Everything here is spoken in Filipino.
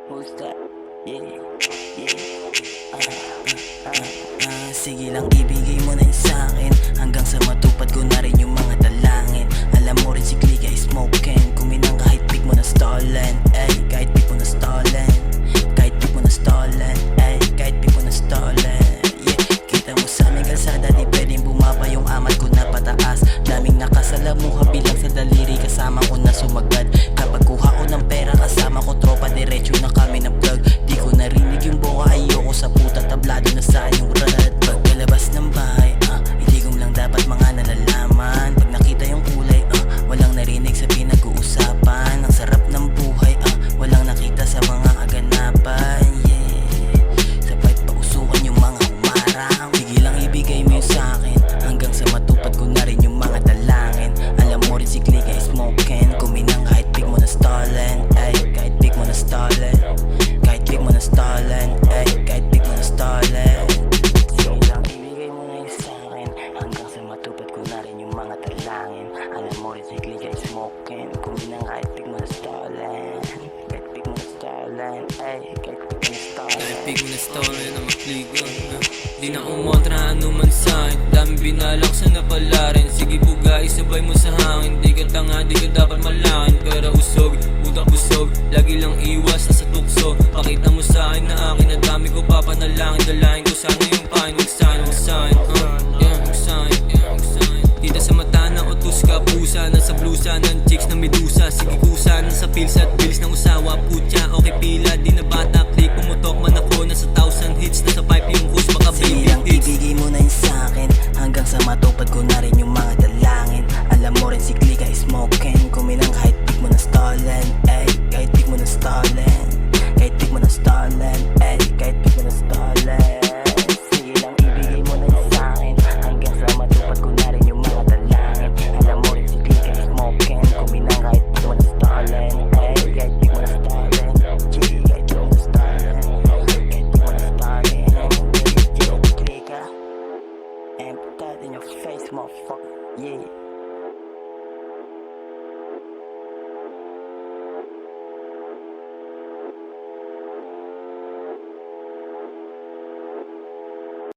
Who's that? Yeah, sige lang ibigay mo na yun sa'kin, hanggang sa matupad ko na rin yung mga dalangin. Alam mo rin si Clique ay smoking, kuminang kahit pick mo na stolen. Ay, kahit pick mo na stolen, kahit pick mo na stolen. Ay, kahit pick mo na stolen. Yeah, kita mo sa aming kalsada, di pwedeng bumaba yung amat ko na pataas. Daming nakasalamuha bilang sa daliri, kasama ko na sumagad. Kapag kuha ko ng pera, kasama ko tropa, diretso na kami na vlog. Di ko narinig yung boka, ayoko sa puta, tablado na sa yung rad. Pagkalabas ng bahay, iligom lang dapat mga nalalaman. Pag nakita yung kulay, walang narinig sa pinag-uusapan. Ang sarap ng buhay, walang nakita sa mga kaganapan. Yeah, sabay pausukan yung mga humarang. Sige lang ibigay mo yun sa'kin, hanggang sa matupad ko na rin yung mga dalangin. Alam mo rin si Clique ay smoking, kuminang kahit pick mo na stolen. Ay, kahit pick mo na stolen, kahit pick mo na stolen. Ay, kahit pick mo na stolen. Sige lang ibigay mo na yun sa'kin, hanggang sa matupad ko na rin yung mga dalangin. Alam mo rin si Clique ay smoking, kuminang kahit pick mo na stolen. Kahit pick mo na stolen. Ay, kahit pick mo na stolen. Kahit pick mo na stolen na makligo, di na umontra anuman sa'kin. Dami binalak sa napalarin. Sige buga, isabay mo sa hangin. Di ka tanga, di ka dapat malakin. Pero usog, utak busog, lagi lang iwas sa tukso. Pakita mo sa'kin na akin, na dami ko papanalangin. Dalahin ko sana yung pain, huwag sa'kin, huwag sa'kin. Yeah, huwag sa'kin, yeah, huwag sa'kin. Tita sa mata na utos ka, pusa na sa blusa ng chicks na medusa. Sige kusa na sa pills at bills ng usawa. Putya, okay pila, di na bata. Click, pumutok man ako, nasa 1,000 hits. Nasa pipe yung kus, baka sige baby lang hits. ibigay mo na yun sa'kin, hanggang sa matupad ko na rin yung mga dalangin. Alam mo rin si Clique ay smoking, kuminang kahit pick mo na stolen. Ay, kahit pick mo na stolen, kahit pick mo na stolen. Ay, kahit pick mo na stolen. Sige lang ibigay mo na yun sa'kin, hanggang sa matupad ko na rin yung mga dalangin. Alam mo rin si Clique ay smoking, kuminang kahit pick mo na stolen. Ay, kahit pick mo na stolen. Gee, kahit pick mo na stolen, kahit pick mo na stolen. Yeah, Clique, and that in your face, motherfucker. Yeah.